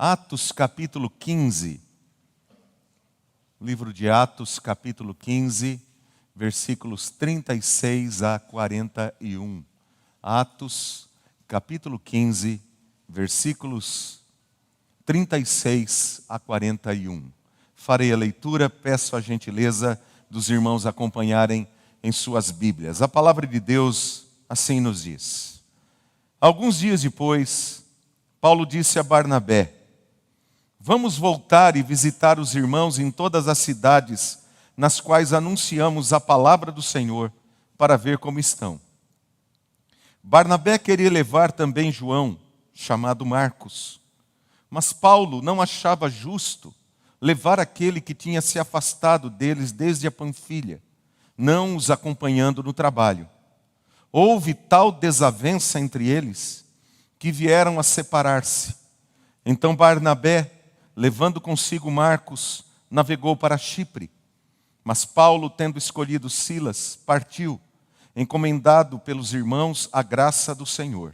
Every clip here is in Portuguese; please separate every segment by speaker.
Speaker 1: Atos capítulo 15. Livro de Atos capítulo 15, versículos 36 a 41. Atos capítulo 15, versículos 36 a 41. Farei a leitura, peço a gentileza dos irmãos acompanharem em suas Bíblias. A palavra de Deus assim nos diz. Alguns dias depois, Paulo disse a Barnabé: vamos voltar e visitar os irmãos em todas as cidades nas quais anunciamos a palavra do Senhor, para ver como estão. Barnabé queria levar também João, chamado Marcos. Mas Paulo não achava justo levar aquele que tinha se afastado deles desde a Panfilha, não os acompanhando no trabalho. Houve tal desavença entre eles que vieram a separar-se. Então Barnabé, levando consigo Marcos, navegou para Chipre. Mas Paulo, tendo escolhido Silas, partiu, encomendado pelos irmãos à graça do Senhor,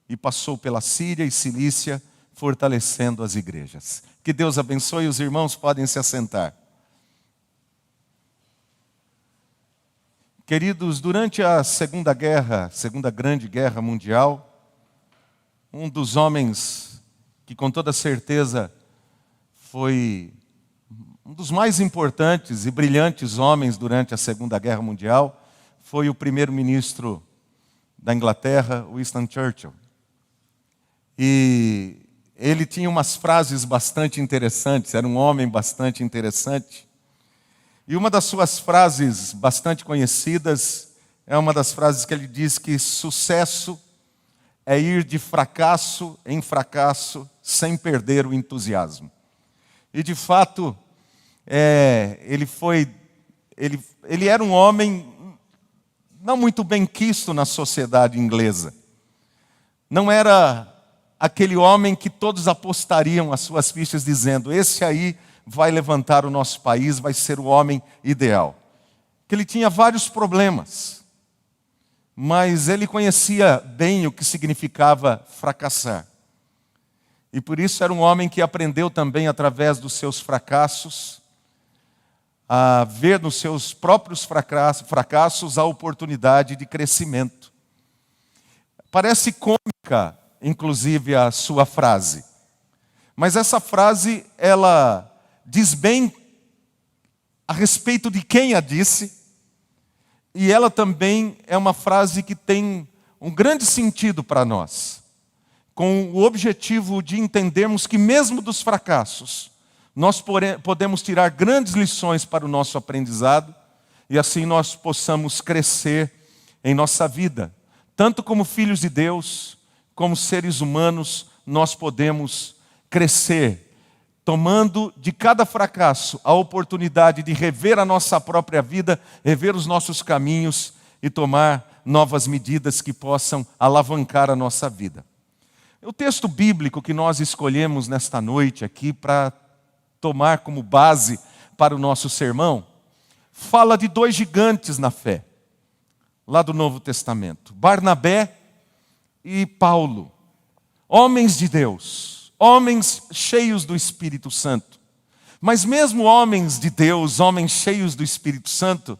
Speaker 1: e passou pela Síria e Cilícia, fortalecendo as igrejas. Que Deus abençoe, os irmãos podem se assentar. Queridos, durante a Segunda Grande Guerra Mundial, um dos homens que com toda certeza foi um dos mais importantes e brilhantes homens durante a Segunda Guerra Mundial foi o primeiro-ministro da Inglaterra, Winston Churchill. E ele tinha umas frases bastante interessantes, era um homem bastante interessante. E uma das suas frases bastante conhecidas é uma das frases que ele diz que sucesso é ir de fracasso em fracasso sem perder o entusiasmo. E de fato, ele era um homem não muito bem quisto na sociedade inglesa. Não era aquele homem que todos apostariam as suas fichas dizendo: esse aí vai levantar o nosso país, vai ser o homem ideal. Que ele tinha vários problemas, mas ele conhecia bem o que significava fracassar. E por isso era um homem que aprendeu também, através dos seus fracassos, a ver nos seus próprios fracassos a oportunidade de crescimento. Parece cômica, inclusive, a sua frase. Mas essa frase, ela diz bem a respeito de quem a disse. E ela também é uma frase que tem um grande sentido para nós, com o objetivo de entendermos que mesmo dos fracassos, nós podemos tirar grandes lições para o nosso aprendizado e assim nós possamos crescer em nossa vida. Tanto como filhos de Deus, como seres humanos, nós podemos crescer, tomando de cada fracasso a oportunidade de rever a nossa própria vida, rever os nossos caminhos e tomar novas medidas que possam alavancar a nossa vida. O texto bíblico que nós escolhemos nesta noite aqui para tomar como base para o nosso sermão, fala de dois gigantes na fé, lá do Novo Testamento, Barnabé e Paulo, homens de Deus, homens cheios do Espírito Santo. Mas mesmo homens de Deus, homens cheios do Espírito Santo,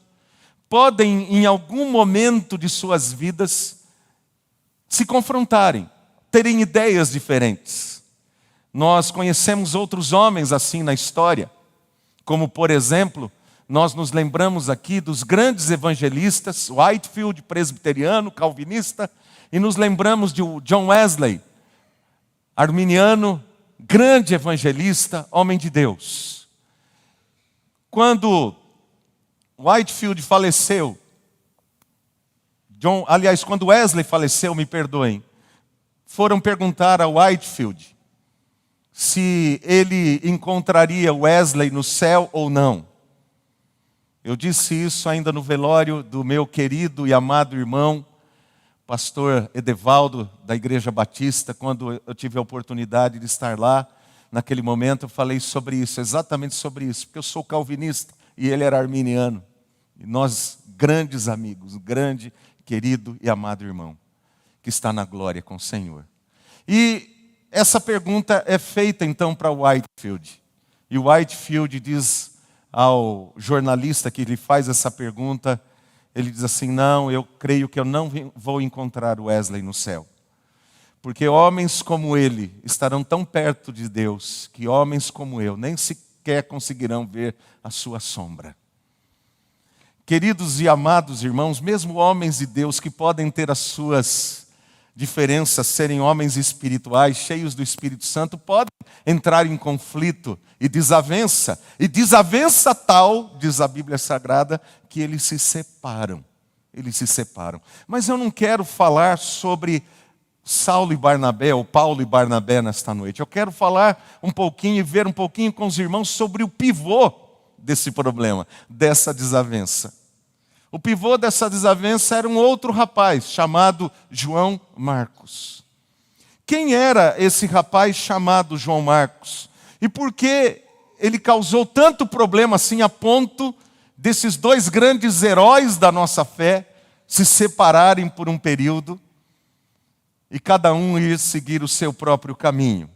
Speaker 1: podem em algum momento de suas vidas se confrontarem, terem ideias diferentes. Nós conhecemos outros homens assim na história, como por exemplo, nós nos lembramos aqui dos grandes evangelistas, Whitefield, presbiteriano, calvinista, e nos lembramos de John Wesley, arminiano, grande evangelista, homem de Deus. Quando Whitefield faleceu, quando Wesley faleceu, me perdoem, foram perguntar a Whitefield se ele encontraria Wesley no céu ou não. Eu disse isso ainda no velório do meu querido e amado irmão, pastor Edevaldo, da Igreja Batista, quando eu tive a oportunidade de estar lá. Naquele momento eu falei sobre isso, exatamente sobre isso, porque eu sou calvinista e ele era arminiano. E nós, grandes amigos, um grande, querido e amado irmão, que está na glória com o Senhor. E essa pergunta é feita então para Whitefield. E Whitefield diz ao jornalista que lhe faz essa pergunta, ele diz assim: não, eu creio que eu não vou encontrar Wesley no céu. Porque homens como ele estarão tão perto de Deus que homens como eu nem sequer conseguirão ver a sua sombra. Queridos e amados irmãos, mesmo homens de Deus que podem ter as suas diferenças, serem homens espirituais, cheios do Espírito Santo, podem entrar em conflito e desavença tal, diz a Bíblia Sagrada, que eles se separam. Eles se separam. Mas eu não quero falar sobre Saulo e Barnabé, ou Paulo e Barnabé nesta noite. Eu quero falar um pouquinho e ver um pouquinho com os irmãos sobre o pivô desse problema, dessa desavença. O pivô dessa desavença era um outro rapaz chamado João Marcos. Quem era esse rapaz chamado João Marcos? E por que ele causou tanto problema assim a ponto desses dois grandes heróis da nossa fé se separarem por um período e cada um ir seguir o seu próprio caminho?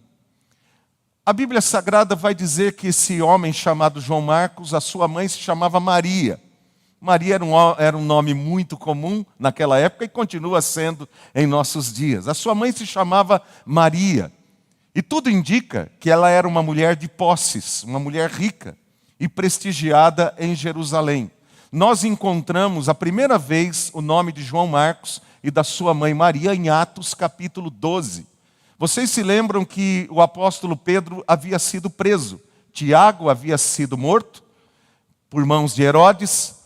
Speaker 1: A Bíblia Sagrada vai dizer que esse homem chamado João Marcos, a sua mãe se chamava Maria. Maria era um nome muito comum naquela época e continua sendo em nossos dias. A sua mãe se chamava Maria. E tudo indica que ela era uma mulher de posses, uma mulher rica e prestigiada em Jerusalém. Nós encontramos a primeira vez o nome de João Marcos e da sua mãe Maria em Atos capítulo 12. Vocês se lembram que o apóstolo Pedro havia sido preso. Tiago havia sido morto por mãos de Herodes.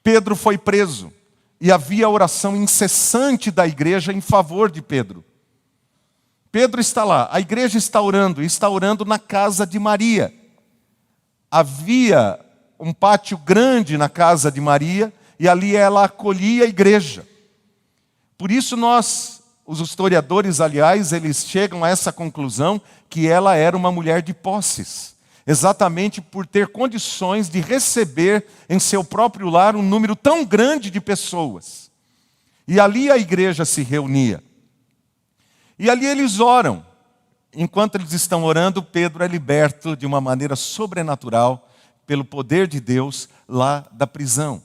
Speaker 1: Pedro foi preso e havia oração incessante da igreja em favor de Pedro. Pedro está lá, a igreja está orando na casa de Maria. Havia um pátio grande na casa de Maria e ali ela acolhia a igreja. Por isso os historiadores, aliás, eles chegam a essa conclusão que ela era uma mulher de posses. Exatamente por ter condições de receber em seu próprio lar um número tão grande de pessoas. E ali a igreja se reunia. E ali eles oram. Enquanto eles estão orando, Pedro é liberto de uma maneira sobrenatural, pelo poder de Deus, lá da prisão.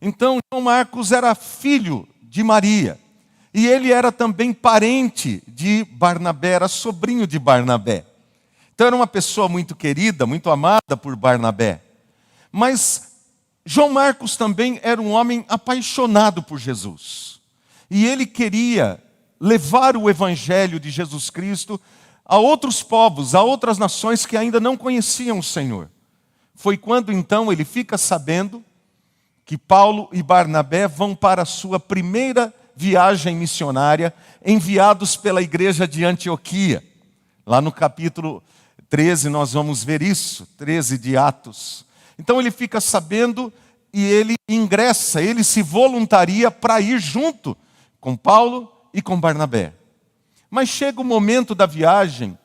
Speaker 1: Então, João Marcos era filho de Maria. E ele era também parente de Barnabé, era sobrinho de Barnabé. Então era uma pessoa muito querida, muito amada por Barnabé. Mas João Marcos também era um homem apaixonado por Jesus. E ele queria levar o evangelho de Jesus Cristo a outros povos, a outras nações que ainda não conheciam o Senhor. Foi quando então ele fica sabendo que Paulo e Barnabé vão para a sua primeira viagem missionária, enviados pela igreja de Antioquia. Lá no capítulo 13 nós vamos ver isso, 13 de Atos. Então ele fica sabendo e ele ingressa, ele se voluntaria para ir junto com Paulo e com Barnabé. Mas chega o momento da viagem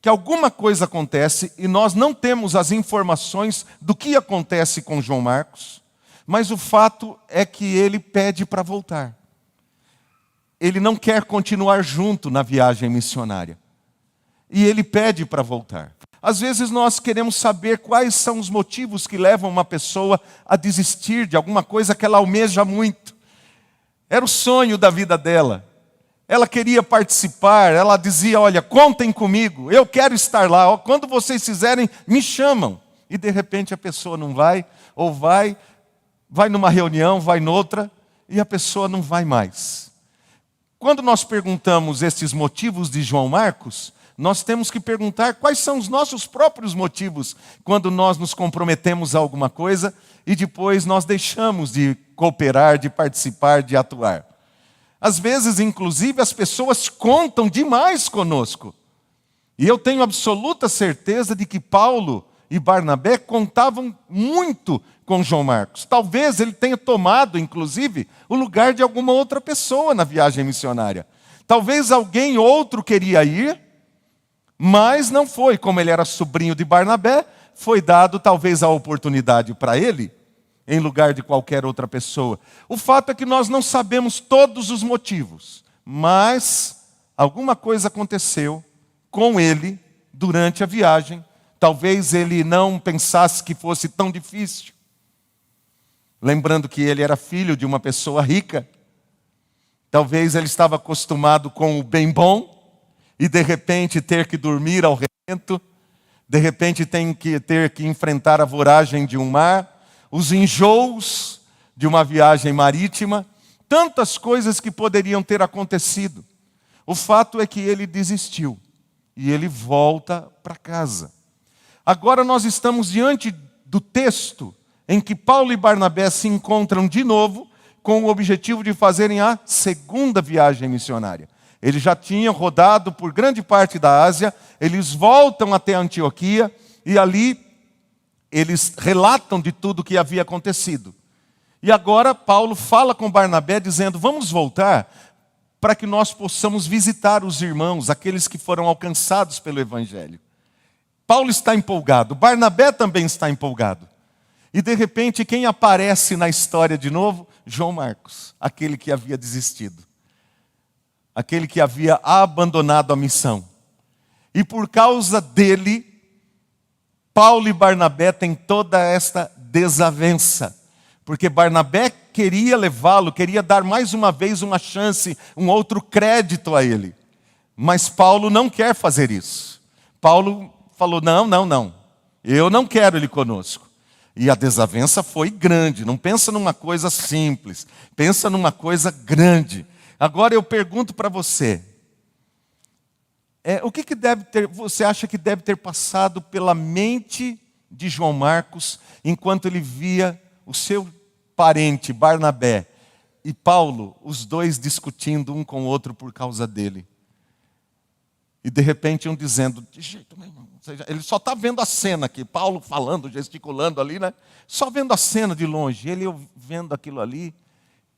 Speaker 1: que alguma coisa acontece e nós não temos as informações do que acontece com João Marcos, mas o fato é que ele pede para voltar. Ele não quer continuar junto na viagem missionária. E ele pede para voltar. Às vezes nós queremos saber quais são os motivos que levam uma pessoa a desistir de alguma coisa que ela almeja muito. Era o sonho da vida dela. Ela queria participar, ela dizia: olha, contem comigo, eu quero estar lá. Quando vocês fizerem, me chamam. E de repente a pessoa não vai, ou vai numa reunião, vai noutra, e a pessoa não vai mais. Quando nós perguntamos esses motivos de João Marcos, nós temos que perguntar quais são os nossos próprios motivos quando nós nos comprometemos a alguma coisa e depois nós deixamos de cooperar, de participar, de atuar. Às vezes, inclusive, as pessoas contam demais conosco. E eu tenho absoluta certeza de que Paulo e Barnabé contavam muito com João Marcos. Talvez ele tenha tomado, inclusive, o lugar de alguma outra pessoa na viagem missionária. Talvez alguém outro queria ir, mas não foi. Como ele era sobrinho de Barnabé, foi dado talvez a oportunidade para ele, em lugar de qualquer outra pessoa. O fato é que nós não sabemos todos os motivos, mas Alguma coisa aconteceu com ele durante a viagem. Talvez ele não pensasse que fosse tão difícil. Lembrando que ele era filho de uma pessoa rica. Talvez ele estava acostumado com o bem bom e de repente ter que dormir ao relento, de repente ter que enfrentar a voragem de um mar, os enjoos de uma viagem marítima, tantas coisas que poderiam ter acontecido. O fato é que ele desistiu e ele volta para casa. Agora nós estamos diante do texto em que Paulo e Barnabé se encontram de novo com o objetivo de fazerem a segunda viagem missionária. Eles já tinham rodado por grande parte da Ásia, eles voltam até Antioquia e ali eles relatam de tudo o que havia acontecido. E agora Paulo fala com Barnabé dizendo: vamos voltar para que nós possamos visitar os irmãos, aqueles que foram alcançados pelo Evangelho. Paulo está empolgado, Barnabé também está empolgado. E de repente quem aparece na história de novo? João Marcos, aquele que havia desistido. Aquele que havia abandonado a missão. E por causa dele, Paulo e Barnabé têm toda esta desavença. Porque Barnabé queria levá-lo, queria dar mais uma vez uma chance, um outro crédito a ele. Mas Paulo não quer fazer isso. Paulo falou: não, eu não quero ele conosco. E a desavença foi grande. Não pensa numa coisa simples, pensa numa coisa grande. Agora eu pergunto para você, o que deve ter, você acha que deve ter passado pela mente de João Marcos enquanto ele via o seu parente Barnabé e Paulo, os dois discutindo um com o outro por causa dele? E de repente um dizendo: de jeito nenhum. Ou seja, ele só está vendo a cena aqui, Paulo falando, gesticulando ali, né? Só vendo a cena de longe, ele vendo aquilo ali,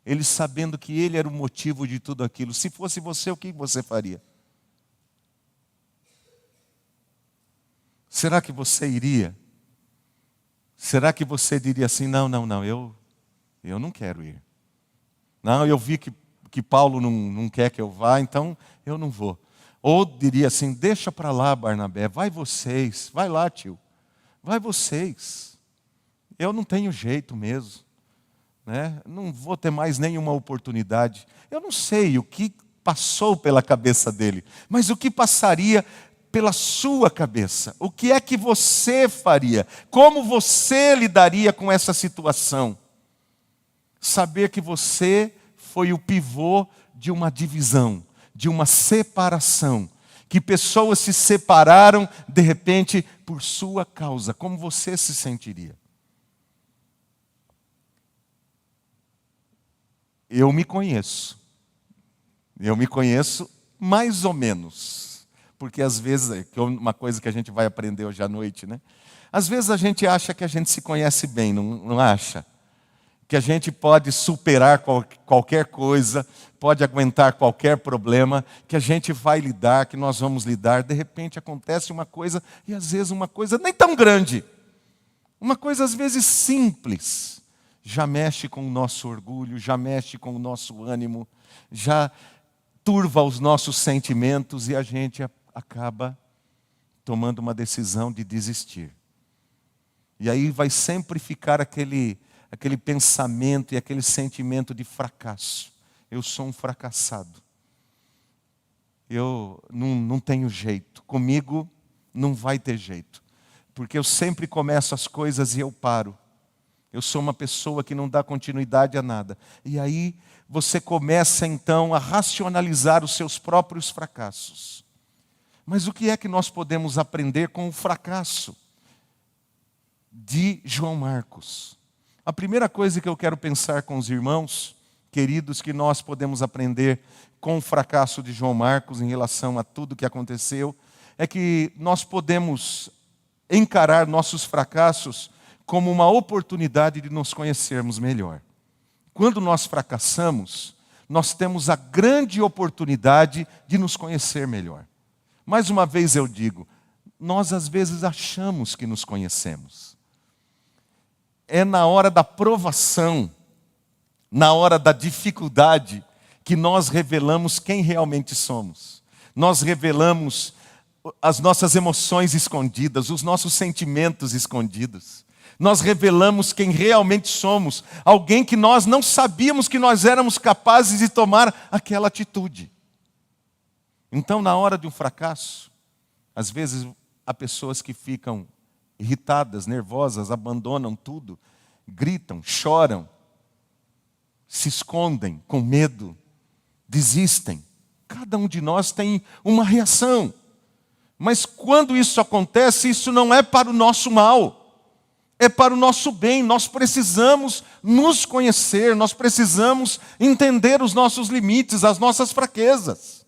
Speaker 1: ele sabendo que ele era o motivo de tudo aquilo. Se fosse você, o que você faria? Será que você iria? Será que você diria assim: não, eu não quero ir. Não, eu vi que Paulo não quer que eu vá, então eu não vou. Ou diria assim: deixa para lá, Barnabé, vai vocês, vai lá, tio, vai vocês. Eu não tenho jeito mesmo, né? Não vou ter mais nenhuma oportunidade. Eu não sei o que passou pela cabeça dele, mas o que passaria pela sua cabeça? O que é que você faria? Como você lidaria com essa situação? Saber que você foi o pivô de uma divisão, de uma separação, que pessoas se separaram de repente por sua causa. Como você se sentiria? Eu me conheço mais ou menos, porque às vezes, que é uma coisa que a gente vai aprender hoje à noite, né? Às vezes a gente acha que a gente se conhece bem, não acha? Que a gente pode superar qualquer coisa, pode aguentar qualquer problema, que a gente vai lidar, que nós vamos lidar. De repente acontece uma coisa, e às vezes uma coisa nem tão grande, uma coisa às vezes simples, já mexe com o nosso orgulho, já mexe com o nosso ânimo, já turva os nossos sentimentos e a gente acaba tomando uma decisão de desistir. E aí vai sempre ficar aquele pensamento e aquele sentimento de fracasso. Eu sou um fracassado. Eu não tenho jeito. Comigo não vai ter jeito. Porque eu sempre começo as coisas e eu paro. Eu sou uma pessoa que não dá continuidade a nada. E aí você começa então a racionalizar os seus próprios fracassos. Mas o que é que nós podemos aprender com o fracasso de João Marcos? A primeira coisa que eu quero pensar com os irmãos, queridos, que nós podemos aprender com o fracasso de João Marcos em relação a tudo que aconteceu, é que nós podemos encarar nossos fracassos como uma oportunidade de nos conhecermos melhor. Quando nós fracassamos, nós temos a grande oportunidade de nos conhecer melhor. Mais uma vez eu digo, nós às vezes achamos que nos conhecemos. É na hora da provação, na hora da dificuldade, que nós revelamos quem realmente somos. Nós revelamos as nossas emoções escondidas, os nossos sentimentos escondidos. Nós revelamos quem realmente somos, alguém que nós não sabíamos que nós éramos capazes de tomar aquela atitude. Então, na hora de um fracasso, às vezes há pessoas que ficam irritadas, nervosas, abandonam tudo, gritam, choram, se escondem com medo, desistem. Cada um de nós tem uma reação. Mas quando isso acontece, isso não é para o nosso mal, é para o nosso bem. Nós precisamos nos conhecer, nós precisamos entender os nossos limites, as nossas fraquezas.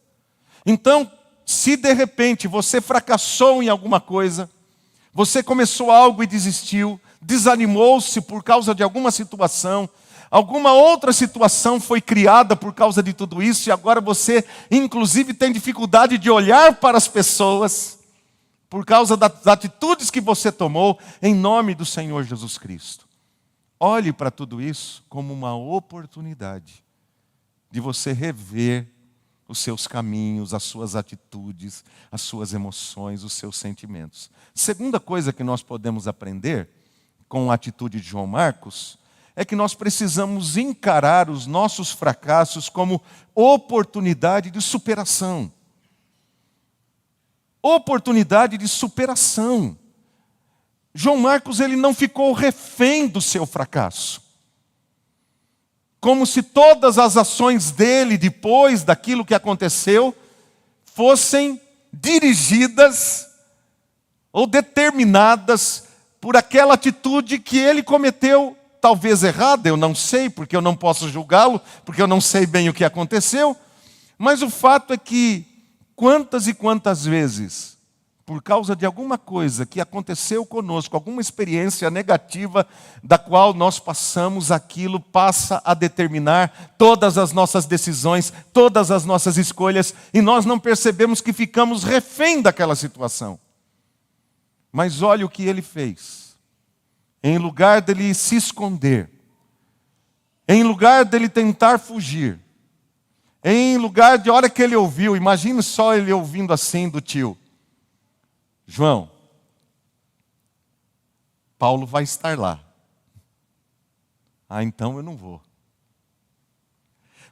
Speaker 1: Então, se de repente você fracassou em alguma coisa, você começou algo e desistiu, desanimou-se por causa de alguma situação, alguma outra situação foi criada por causa de tudo isso, e agora você, inclusive, tem dificuldade de olhar para as pessoas, por causa das atitudes que você tomou, em nome do Senhor Jesus Cristo. Olhe para tudo isso como uma oportunidade de você rever os seus caminhos, as suas atitudes, as suas emoções, os seus sentimentos. Segunda coisa que nós podemos aprender com a atitude de João Marcos é que nós precisamos encarar os nossos fracassos como oportunidade de superação. Oportunidade de superação. João Marcos, ele não ficou refém do seu fracasso. Como se todas as ações dele, depois daquilo que aconteceu, fossem dirigidas ou determinadas por aquela atitude que ele cometeu, talvez errada, eu não sei, porque eu não posso julgá-lo, porque eu não sei bem o que aconteceu, mas o fato é que quantas e quantas vezes, por causa de alguma coisa que aconteceu conosco, alguma experiência negativa da qual nós passamos, aquilo passa a determinar todas as nossas decisões, todas as nossas escolhas, e nós não percebemos que ficamos refém daquela situação. Mas olha o que ele fez. Em lugar dele se esconder, em lugar dele tentar fugir, em lugar de hora que ele ouviu, imagine só ele ouvindo assim do tio: João, Paulo vai estar lá. Ah, então eu não vou.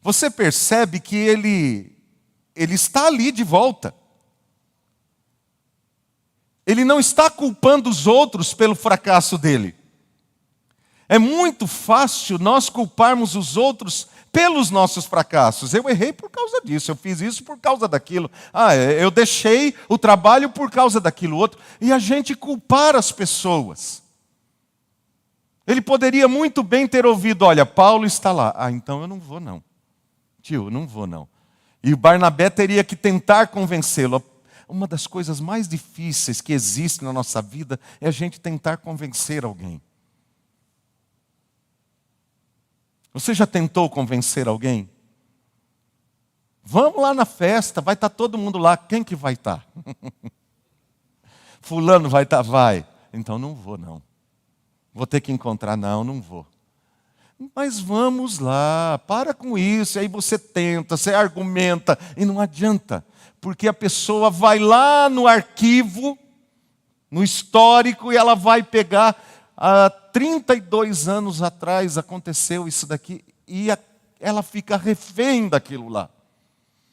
Speaker 1: Você percebe que ele está ali de volta. Ele não está culpando os outros pelo fracasso dele. É muito fácil nós culparmos os outros pelos nossos fracassos. Eu errei por causa disso, eu fiz isso por causa daquilo. Eu deixei o trabalho por causa daquilo outro. E a gente culpar as pessoas. Ele poderia muito bem ter ouvido: olha, Paulo está lá. Ah, então eu não vou não. Tio, eu não vou não. E o Barnabé teria que tentar convencê-lo. Uma das coisas mais difíceis que existe na nossa vida é a gente tentar convencer alguém. Você já tentou convencer alguém? Vamos lá na festa, vai estar todo mundo lá. Quem que vai estar? Fulano vai estar? Vai. Então não vou não. Vou ter que encontrar. Não vou. Mas vamos lá, para com isso. E aí você tenta, você argumenta e não adianta. Porque a pessoa vai lá no arquivo, no histórico, e ela vai pegar: há 32 anos atrás aconteceu isso daqui, e ela fica refém daquilo lá.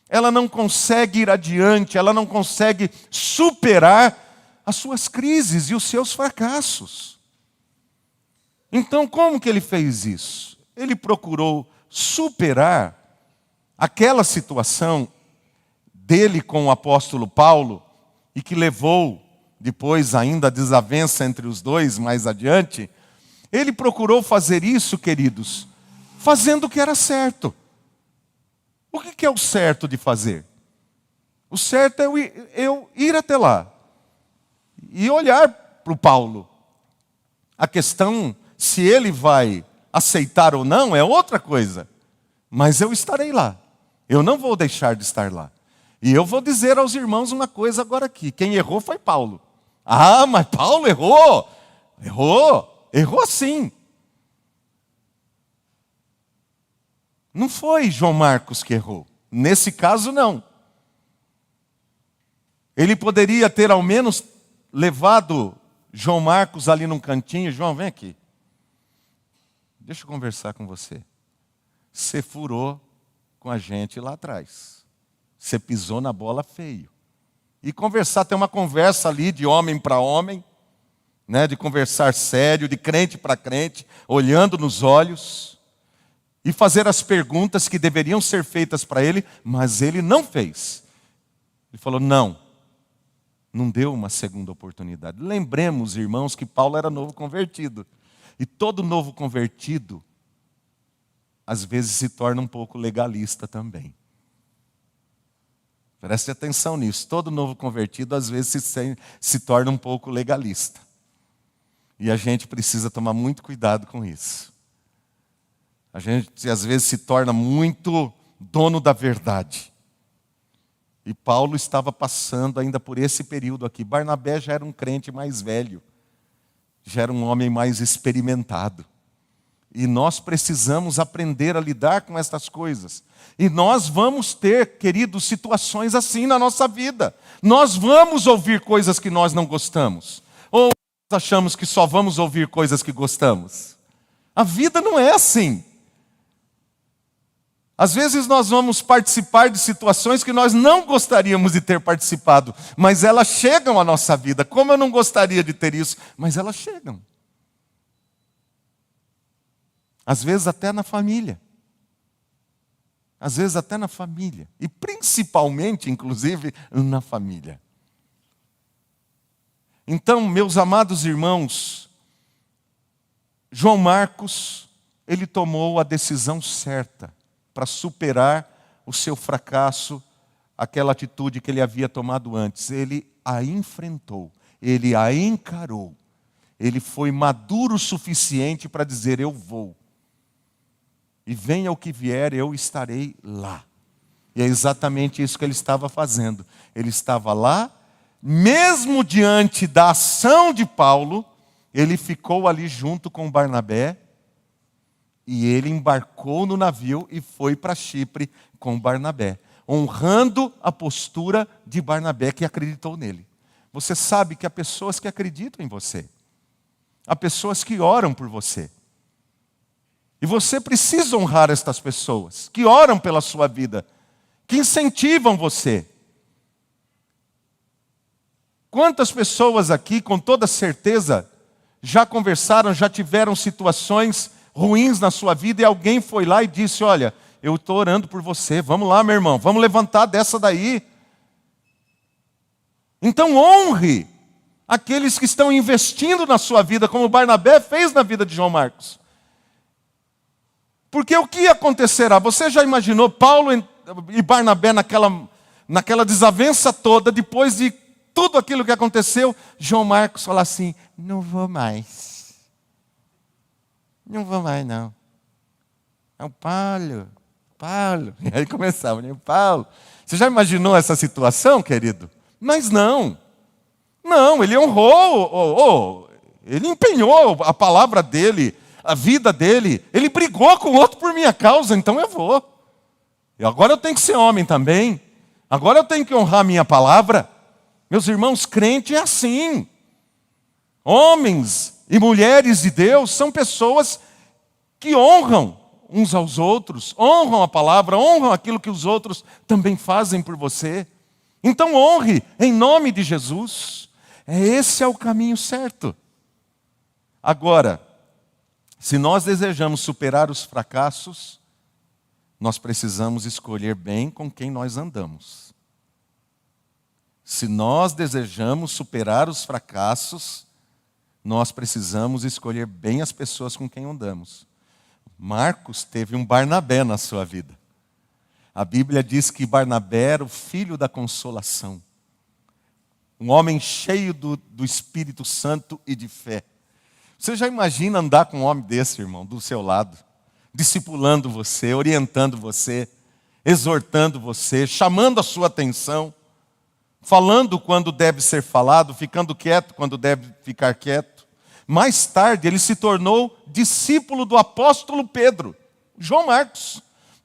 Speaker 1: Ela não consegue ir adiante, ela não consegue superar as suas crises e os seus fracassos. Então, como que ele fez isso? Ele procurou superar aquela situação dele com o apóstolo Paulo, e que levou depois ainda a desavença entre os dois mais adiante. Ele procurou fazer isso, queridos, fazendo o que era certo. O que é o certo de fazer? O certo é eu ir até lá e olhar para o Paulo. A questão, se ele vai aceitar ou não, é outra coisa. Mas eu estarei lá. Eu não vou deixar de estar lá. E eu vou dizer aos irmãos uma coisa agora aqui: quem errou foi Paulo. Ah, mas Paulo errou. Errou sim. Não foi João Marcos que errou. Nesse caso, não. Ele poderia ter ao menos levado João Marcos ali num cantinho. João, vem aqui. Deixa eu conversar com você. Você furou com a gente lá atrás. Você pisou na bola feio. E conversar, ter uma conversa ali de homem para homem, né, de conversar sério, de crente para crente, olhando nos olhos, e fazer as perguntas que deveriam ser feitas para ele, mas ele não fez. Ele falou, não deu uma segunda oportunidade. Lembremos, irmãos, que Paulo era novo convertido. E todo novo convertido, às vezes se torna um pouco legalista também. Preste atenção nisso. Todo novo convertido, às vezes, se torna um pouco legalista. E a gente precisa tomar muito cuidado com isso. A gente, às vezes, se torna muito dono da verdade. E Paulo estava passando ainda por esse período aqui. Barnabé já era um crente mais velho. Já era um homem mais experimentado. E nós precisamos aprender a lidar com estas coisas. E nós vamos ter, queridos, situações assim na nossa vida. Nós vamos ouvir coisas que nós não gostamos. Ou nós achamos que só vamos ouvir coisas que gostamos. A vida não é assim. Às vezes nós vamos participar de situações que nós não gostaríamos de ter participado, mas elas chegam à nossa vida. Como eu não gostaria de ter isso, mas elas chegam. Às vezes até na família. Às vezes até na família. E principalmente, inclusive, na família. Então, meus amados irmãos, João Marcos, ele tomou a decisão certa para superar o seu fracasso, aquela atitude que ele havia tomado antes. Ele a enfrentou, ele a encarou. Ele foi maduro o suficiente para dizer, eu vou. E venha o que vier, eu estarei lá. E é exatamente isso que ele estava fazendo. Ele estava lá, mesmo diante da ação de Paulo, ele ficou ali junto com Barnabé, e ele embarcou no navio e foi para Chipre com Barnabé, honrando a postura de Barnabé que acreditou nele. Você sabe que há pessoas que acreditam em você. Há pessoas que oram por você. E você precisa honrar estas pessoas que oram pela sua vida, que incentivam você. Quantas pessoas aqui, com toda certeza, já conversaram, já tiveram situações ruins na sua vida e alguém foi lá e disse, olha, eu estou orando por você, vamos lá, meu irmão, vamos levantar dessa daí. Então honre aqueles que estão investindo na sua vida, como Barnabé fez na vida de João Marcos. Porque o que acontecerá? Você já imaginou Paulo e Barnabé naquela desavença toda, depois de tudo aquilo que aconteceu, João Marcos falar assim, não vou mais. Não vou mais, não. É o Paulo. E aí começava, né? Paulo. Você já imaginou essa situação, querido? Mas não. Não, ele honrou, ele empenhou a palavra dele, a vida dele. Ele brigou com o outro por minha causa, então eu vou. E agora eu tenho que ser homem também. Agora eu tenho que honrar a minha palavra. Meus irmãos, crente é assim. Homens e mulheres de Deus são pessoas que honram uns aos outros, honram a palavra, honram aquilo que os outros também fazem por você. Então honre em nome de Jesus. Esse é o caminho certo. Agora, se nós desejamos superar os fracassos, nós precisamos escolher bem com quem nós andamos. Se nós desejamos superar os fracassos, nós precisamos escolher bem as pessoas com quem andamos. Marcos teve um Barnabé na sua vida. A Bíblia diz que Barnabé era o filho da consolação. Um homem cheio do Espírito Santo e de fé. Você já imagina andar com um homem desse, irmão, do seu lado? Discipulando você, orientando você, exortando você, chamando a sua atenção, falando quando deve ser falado, ficando quieto quando deve ficar quieto. Mais tarde, ele se tornou discípulo do apóstolo Pedro, João Marcos.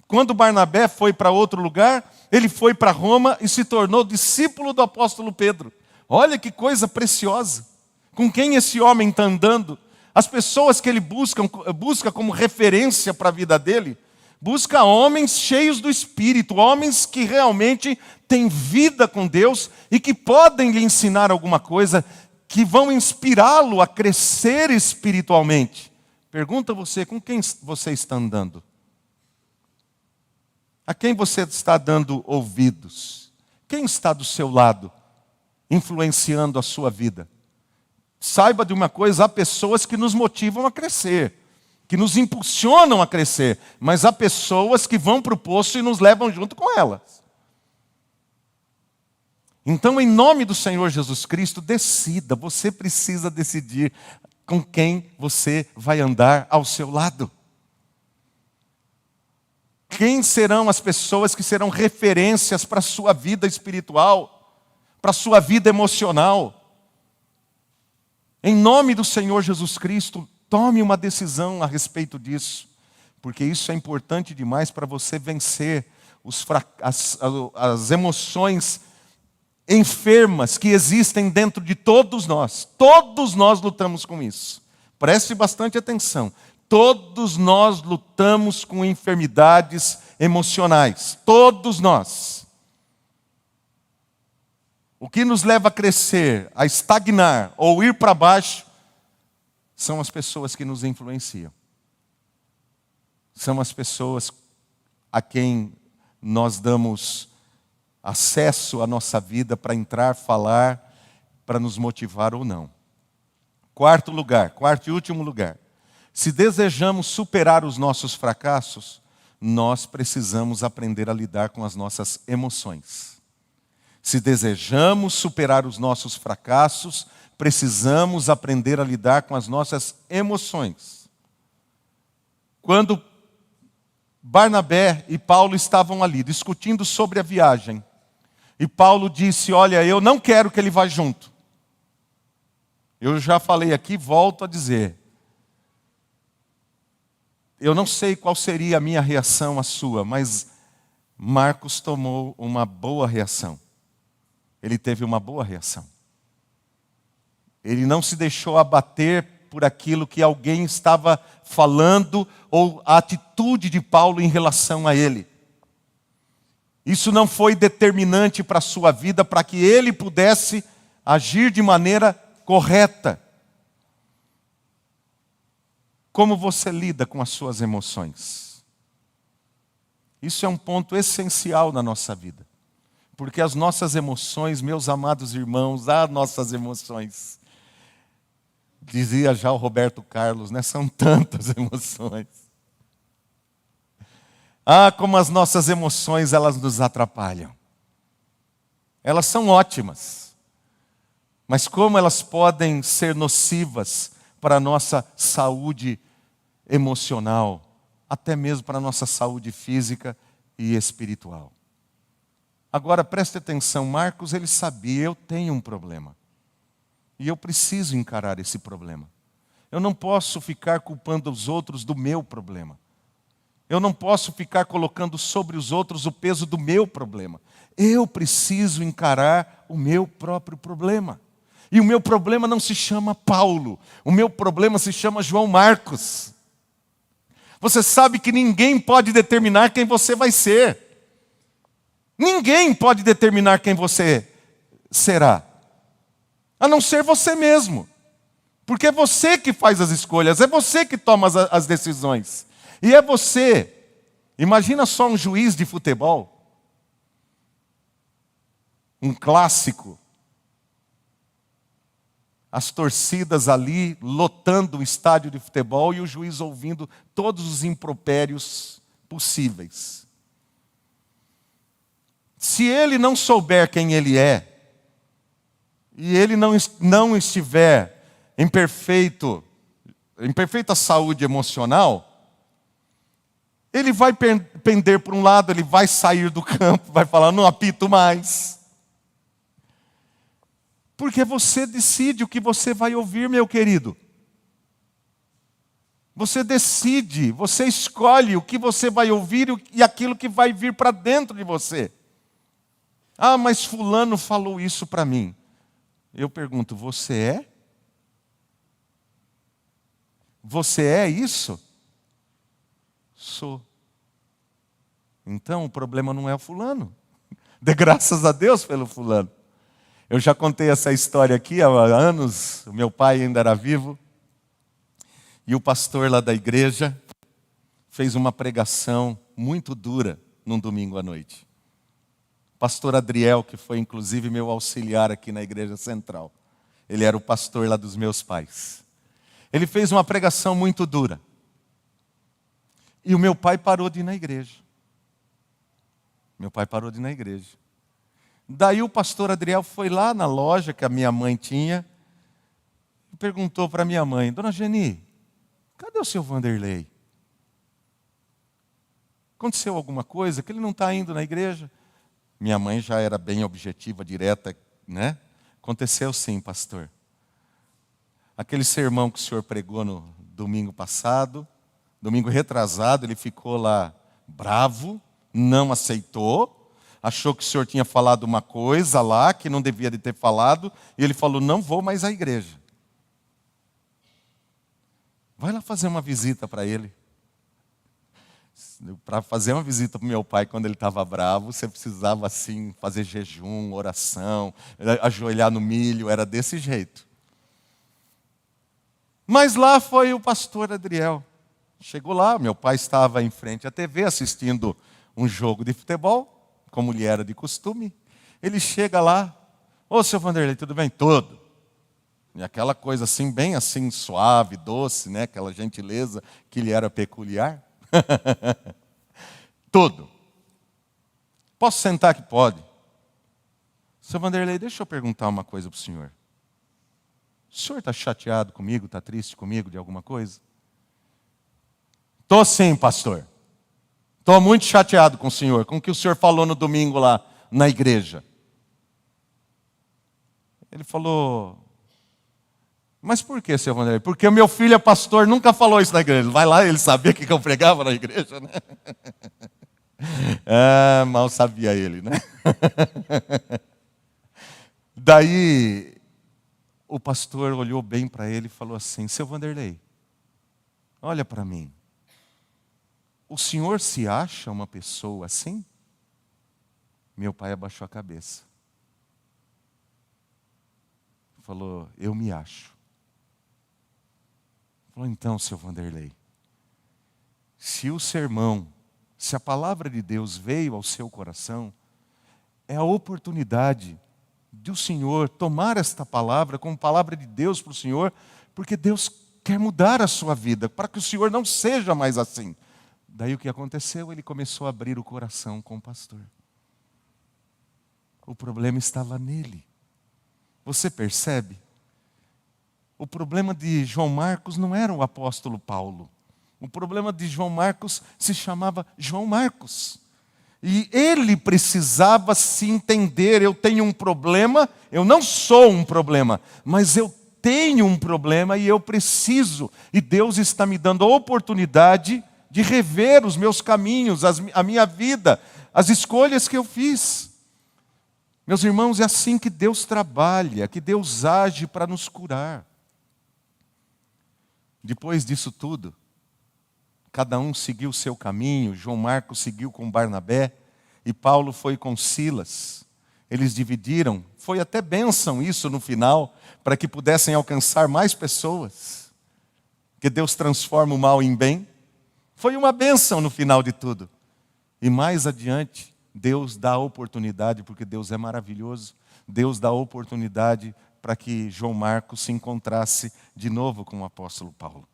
Speaker 1: Quando Barnabé foi para outro lugar, ele foi para Roma e se tornou discípulo do apóstolo Pedro. Olha que coisa preciosa. Com quem esse homem está andando? As pessoas que ele busca como referência para a vida dele, busca homens cheios do Espírito, homens que realmente têm vida com Deus e que podem lhe ensinar alguma coisa, que vão inspirá-lo a crescer espiritualmente. Pergunta você, com quem você está andando? A quem você está dando ouvidos? Quem está do seu lado, influenciando a sua vida? Saiba de uma coisa, há pessoas que nos motivam a crescer, que nos impulsionam a crescer, mas há pessoas que vão para o poço e nos levam junto com elas. Então, em nome do Senhor Jesus Cristo, decida, você precisa decidir com quem você vai andar ao seu lado. Quem serão as pessoas que serão referências para a sua vida espiritual, para a sua vida emocional? Em nome do Senhor Jesus Cristo, tome uma decisão a respeito disso, porque isso é importante demais para você vencer as emoções enfermas que existem dentro de todos nós. Todos nós lutamos com isso. Preste bastante atenção. Todos nós lutamos com enfermidades emocionais. Todos nós. O que nos leva a crescer, a estagnar ou ir para baixo, são as pessoas que nos influenciam. São as pessoas a quem nós damos acesso à nossa vida para entrar, falar, para nos motivar ou não. Quarto e último lugar. Se desejamos superar os nossos fracassos, nós precisamos aprender a lidar com as nossas emoções. Se desejamos superar os nossos fracassos, precisamos aprender a lidar com as nossas emoções. Quando Barnabé e Paulo estavam ali discutindo sobre a viagem, e Paulo disse: olha, eu não quero que ele vá junto. Eu já falei aqui, volto a dizer. Eu não sei qual seria a minha reação, a sua, mas Marcos tomou uma boa reação. Ele teve uma boa reação. Ele não se deixou abater por aquilo que alguém estava falando ou a atitude de Paulo em relação a ele. Isso não foi determinante para a sua vida, para que ele pudesse agir de maneira correta. Como você lida com as suas emoções? Isso é um ponto essencial na nossa vida. Porque as nossas emoções, meus amados irmãos, as nossas emoções, dizia já o Roberto Carlos, né? São tantas emoções. Como as nossas emoções, elas nos atrapalham. Elas são ótimas, mas como elas podem ser nocivas para a nossa saúde emocional, até mesmo para a nossa saúde física e espiritual. Agora, preste atenção, Marcos, ele sabia, eu tenho um problema. E eu preciso encarar esse problema. Eu não posso ficar culpando os outros do meu problema. Eu não posso ficar colocando sobre os outros o peso do meu problema. Eu preciso encarar o meu próprio problema. E o meu problema não se chama Paulo. O meu problema se chama João Marcos. Você sabe que ninguém pode determinar quem você vai ser. Ninguém pode determinar quem você será. A não ser você mesmo. Porque é você que faz as escolhas, é você que toma as decisões. E é você. Imagina só um juiz de futebol. Um clássico. As torcidas ali lotando o estádio de futebol e o juiz ouvindo todos os impropérios possíveis. Se ele não souber quem ele é, e ele não estiver em perfeita saúde emocional, ele vai pender por um lado, ele vai sair do campo, vai falar, não apito mais. Porque você decide o que você vai ouvir, meu querido. Você decide, você escolhe o que você vai ouvir e aquilo que vai vir para dentro de você. Ah, mas fulano falou isso para mim. Eu pergunto, você é? Você é isso? Sou. Então o problema não é o fulano. Dê graças a Deus pelo fulano. Eu já contei essa história aqui há anos, o meu pai ainda era vivo, e o pastor lá da igreja fez uma pregação muito dura num domingo à noite. Pastor Adriel, que foi inclusive meu auxiliar aqui na igreja central. Ele era o pastor lá dos meus pais. Ele fez uma pregação muito dura. E o meu pai parou de ir na igreja. Meu pai parou de ir na igreja. Daí o pastor Adriel foi lá na loja que a minha mãe tinha e perguntou para minha mãe, Dona Geni, cadê o seu Vanderlei? Aconteceu alguma coisa que ele não está indo na igreja? Minha mãe já era bem objetiva, direta, né? Aconteceu sim, pastor. Aquele sermão que o senhor pregou no domingo passado, domingo retrasado, ele ficou lá bravo, não aceitou, achou que o senhor tinha falado uma coisa lá que não devia de ter falado, e ele falou, não vou mais à igreja. Vai lá fazer uma visita para ele. Para fazer uma visita para o meu pai quando ele estava bravo, você precisava assim fazer jejum, oração, ajoelhar no milho, era desse jeito. Mas lá foi o pastor Adriel. Chegou lá, meu pai estava em frente à TV assistindo um jogo de futebol, como lhe era de costume. Ele chega lá, ô seu Vanderlei, tudo bem? Tudo. E aquela coisa assim, bem assim, suave, doce, né? Aquela gentileza que lhe era peculiar. Tudo. Posso sentar aqui? Pode. Seu Vanderlei, deixa eu perguntar uma coisa para o senhor. O senhor está chateado comigo, está triste comigo de alguma coisa? Estou sim, pastor. Estou muito chateado com o senhor, com o que o senhor falou no domingo lá na igreja. Ele falou, mas por que, seu Vanderlei? Porque o meu filho é pastor, nunca falou isso na igreja. Vai lá, ele sabia que eu pregava na igreja, né? Ah, mal sabia ele, né? Daí, o pastor olhou bem para ele e falou assim, seu Vanderlei, olha para mim. O senhor se acha uma pessoa assim? Meu pai abaixou a cabeça. Falou, eu me acho. Falou, então, seu Vanderlei, se o sermão, se a palavra de Deus veio ao seu coração, é a oportunidade de o senhor tomar esta palavra como palavra de Deus para o senhor, porque Deus quer mudar a sua vida, para que o senhor não seja mais assim. Daí o que aconteceu? Ele começou a abrir o coração com o pastor. O problema estava nele. Você percebe? O problema de João Marcos não era o apóstolo Paulo. O problema de João Marcos se chamava João Marcos. E ele precisava se entender, eu tenho um problema, eu não sou um problema, mas eu tenho um problema e eu preciso. E Deus está me dando a oportunidade de rever os meus caminhos, a minha vida, as escolhas que eu fiz. Meus irmãos, é assim que Deus trabalha, que Deus age para nos curar. Depois disso tudo, cada um seguiu o seu caminho, João Marcos seguiu com Barnabé, e Paulo foi com Silas. Eles dividiram, foi até bênção isso no final, para que pudessem alcançar mais pessoas. Que Deus transforma o mal em bem. Foi uma bênção no final de tudo. E mais adiante, Deus dá a oportunidade, porque Deus é maravilhoso, Deus dá a oportunidade para que João Marcos se encontrasse de novo com o apóstolo Paulo.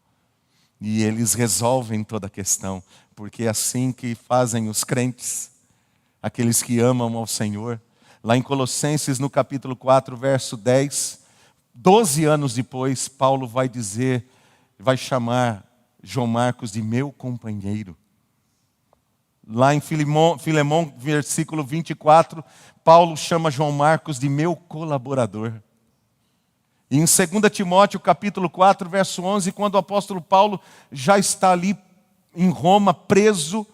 Speaker 1: E eles resolvem toda a questão, porque é assim que fazem os crentes, aqueles que amam ao Senhor. Lá em Colossenses, no capítulo 4, verso 10, 12 anos depois, Paulo vai dizer, vai chamar João Marcos de meu companheiro. Lá em Filemão, versículo 24, Paulo chama João Marcos de meu colaborador. E em 2 Timóteo capítulo 4, verso 11, quando o apóstolo Paulo já está ali em Roma, preso,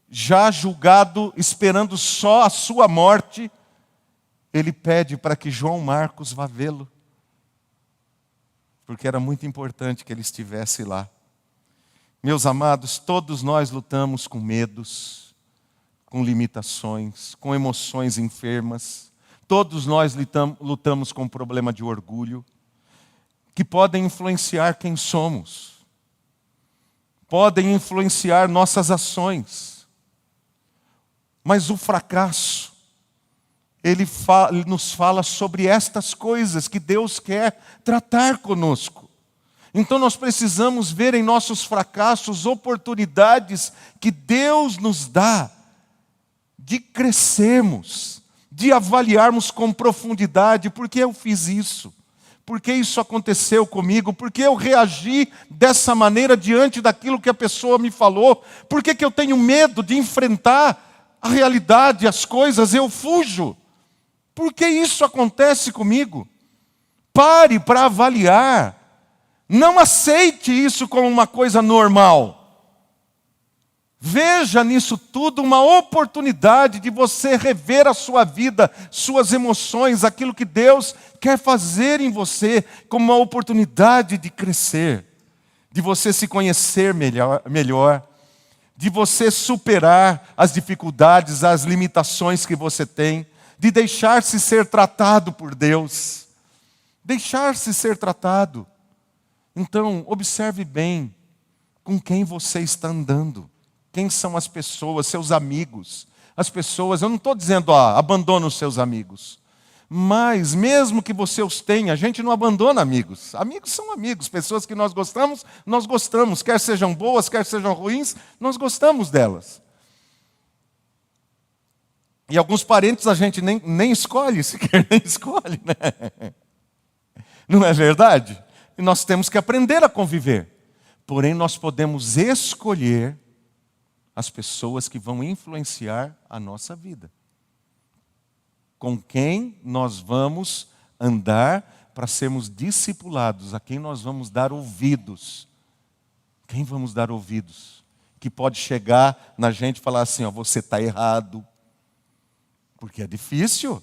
Speaker 1: já julgado, esperando só a sua morte, ele pede para que João Marcos vá vê-lo, porque era muito importante que ele estivesse lá. Meus amados, todos nós lutamos com medos, com limitações, com emoções enfermas. Todos nós lutamos com um problema de orgulho, que podem influenciar quem somos, podem influenciar nossas ações. Mas o fracasso, ele nos fala sobre estas coisas que Deus quer tratar conosco. Então nós precisamos ver em nossos fracassos oportunidades que Deus nos dá de crescermos, de avaliarmos com profundidade por que eu fiz isso, por que isso aconteceu comigo, por que eu reagi dessa maneira diante daquilo que a pessoa me falou, por que eu tenho medo de enfrentar a realidade, as coisas, eu fujo. Por que isso acontece comigo? Pare para avaliar. Não aceite isso como uma coisa normal. Veja nisso tudo uma oportunidade de você rever a sua vida, suas emoções, aquilo que Deus quer fazer em você, como uma oportunidade de crescer, de você se conhecer melhor, de você superar as dificuldades, as limitações que você tem, de deixar-se ser tratado por Deus. Deixar-se ser tratado. Então, observe bem com quem você está andando. Quem são as pessoas, seus amigos. As pessoas, eu não estou dizendo, abandona os seus amigos. Mas, mesmo que você os tenha, a gente não abandona amigos. Amigos são amigos, pessoas que nós gostamos. Quer sejam boas, quer sejam ruins, nós gostamos delas. E alguns parentes a gente nem escolhe, sequer nem escolhe, né? Não é verdade? E nós temos que aprender a conviver. Porém, nós podemos escolher as pessoas que vão influenciar a nossa vida. Com quem nós vamos andar para sermos discipulados, a quem nós vamos dar ouvidos. Quem vamos dar ouvidos? Que pode chegar na gente e falar assim, você está errado. Porque é difícil.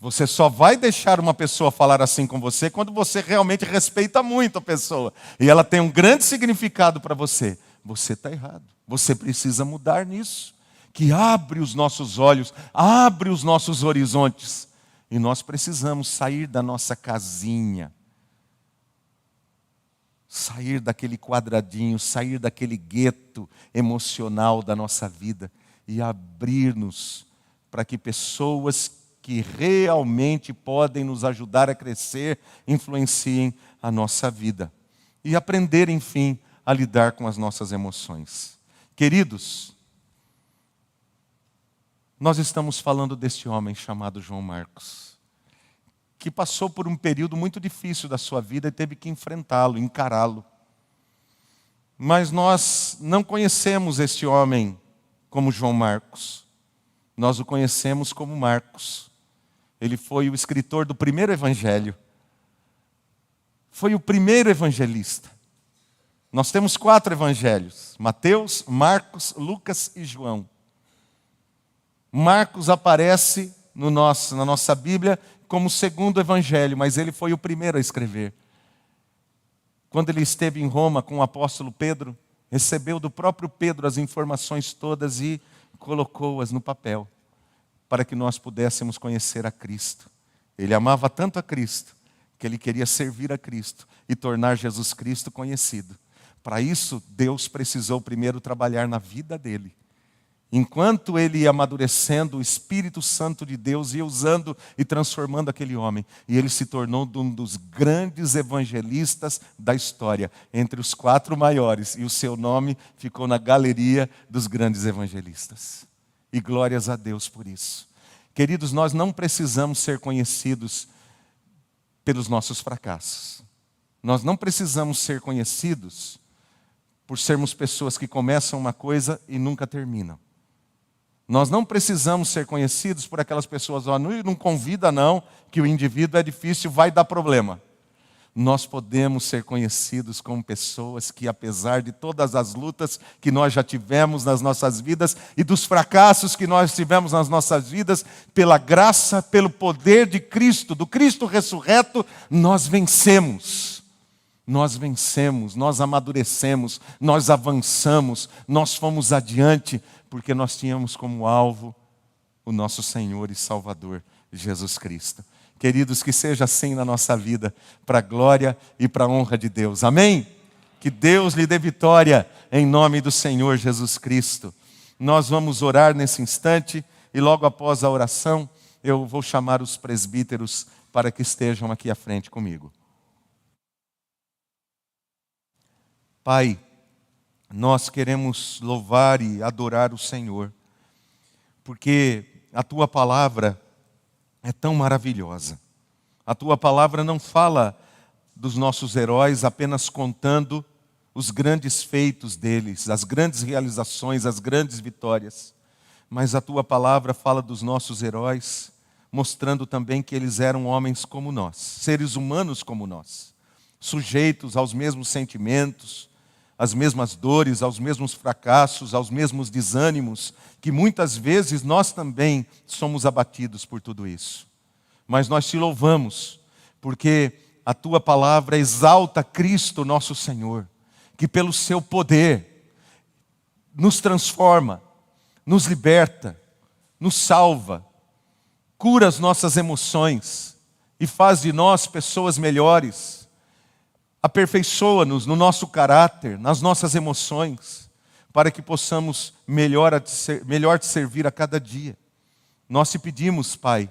Speaker 1: Você só vai deixar uma pessoa falar assim com você quando você realmente respeita muito a pessoa. E ela tem um grande significado para você. Você está errado. Você precisa mudar nisso. Que abre os nossos olhos, abre os nossos horizontes. E nós precisamos sair da nossa casinha. Sair daquele quadradinho, sair daquele gueto emocional da nossa vida. E abrir-nos para que pessoas que realmente podem nos ajudar a crescer, influenciem a nossa vida. E aprender, enfim, a lidar com as nossas emoções. Queridos, nós estamos falando deste homem chamado João Marcos, que passou por um período muito difícil da sua vida e teve que enfrentá-lo, encará-lo. Mas nós não conhecemos este homem como João Marcos. Nós o conhecemos como Marcos. Ele foi o escritor do primeiro evangelho. Foi o primeiro evangelista. Nós temos 4 evangelhos: Mateus, Marcos, Lucas e João. Marcos aparece na nossa Bíblia como o segundo evangelho, mas ele foi o primeiro a escrever. Quando ele esteve em Roma com o apóstolo Pedro, recebeu do próprio Pedro as informações todas e colocou-as no papel, para que nós pudéssemos conhecer a Cristo. Ele amava tanto a Cristo, que ele queria servir a Cristo e tornar Jesus Cristo conhecido. Para isso, Deus precisou primeiro trabalhar na vida dele. Enquanto ele ia amadurecendo, o Espírito Santo de Deus ia usando e transformando aquele homem. E ele se tornou um dos grandes evangelistas da história, entre os 4 maiores. E o seu nome ficou na galeria dos grandes evangelistas. E glórias a Deus por isso. Queridos, nós não precisamos ser conhecidos pelos nossos fracassos. Nós não precisamos ser conhecidos por sermos pessoas que começam uma coisa e nunca terminam. Nós não precisamos ser conhecidos por aquelas pessoas, não convida não, que o indivíduo é difícil, vai dar problema. Nós podemos ser conhecidos como pessoas que, apesar de todas as lutas que nós já tivemos nas nossas vidas e dos fracassos que nós tivemos nas nossas vidas, pela graça, pelo poder de Cristo, do Cristo ressurreto, nós vencemos. Nós vencemos, nós amadurecemos, nós avançamos, nós fomos adiante, porque nós tínhamos como alvo o nosso Senhor e Salvador, Jesus Cristo. Queridos, que seja assim na nossa vida, para a glória e para a honra de Deus. Amém? Que Deus lhe dê vitória em nome do Senhor Jesus Cristo. Nós vamos orar nesse instante e logo após a oração eu vou chamar os presbíteros para que estejam aqui à frente comigo. Pai, nós queremos louvar e adorar o Senhor, porque a Tua palavra é tão maravilhosa. A Tua palavra não fala dos nossos heróis apenas contando os grandes feitos deles, as grandes realizações, as grandes vitórias. Mas a Tua palavra fala dos nossos heróis, mostrando também que eles eram homens como nós, seres humanos como nós, sujeitos aos mesmos sentimentos, às mesmas dores, aos mesmos fracassos, aos mesmos desânimos, que muitas vezes nós também somos abatidos por tudo isso. Mas nós te louvamos, porque a Tua palavra exalta Cristo nosso Senhor, que pelo seu poder nos transforma, nos liberta, nos salva, cura as nossas emoções e faz de nós pessoas melhores. Aperfeiçoa-nos no nosso caráter, nas nossas emoções, para que possamos melhor te servir a cada dia. Nós te pedimos, Pai,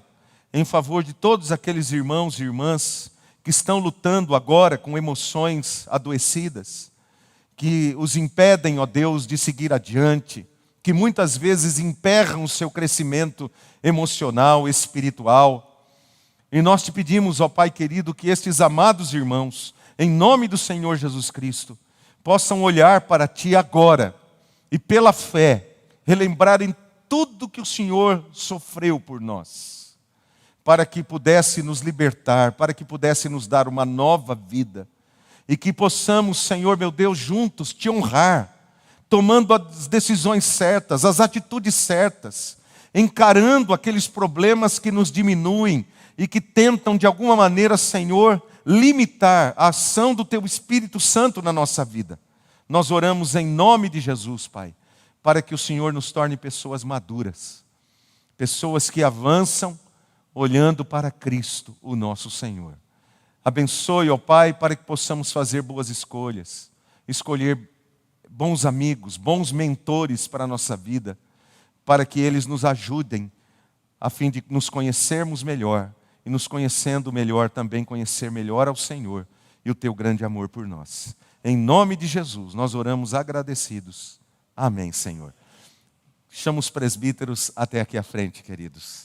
Speaker 1: em favor de todos aqueles irmãos e irmãs que estão lutando agora com emoções adoecidas, que os impedem, ó Deus, de seguir adiante, que muitas vezes emperram o seu crescimento emocional, espiritual. E nós te pedimos, ó Pai querido, que estes amados irmãos, em nome do Senhor Jesus Cristo, possam olhar para Ti agora e pela fé, relembrarem tudo que o Senhor sofreu por nós, para que pudesse nos libertar, para que pudesse nos dar uma nova vida, e que possamos, Senhor meu Deus, juntos Te honrar, tomando as decisões certas, as atitudes certas, encarando aqueles problemas que nos diminuem e que tentam de alguma maneira, Senhor, limitar a ação do Teu Espírito Santo na nossa vida. Nós oramos em nome de Jesus, Pai, para que o Senhor nos torne pessoas maduras, pessoas que avançam olhando para Cristo, o nosso Senhor. Abençoe, ó Pai, para que possamos fazer boas escolhas, escolher bons amigos, bons mentores para a nossa vida, para que eles nos ajudem a fim de nos conhecermos melhor, e nos conhecendo melhor também conhecer melhor ao Senhor e o Teu grande amor por nós. Em nome de Jesus, nós oramos agradecidos. Amém, Senhor. Chama os presbíteros até aqui à frente, queridos.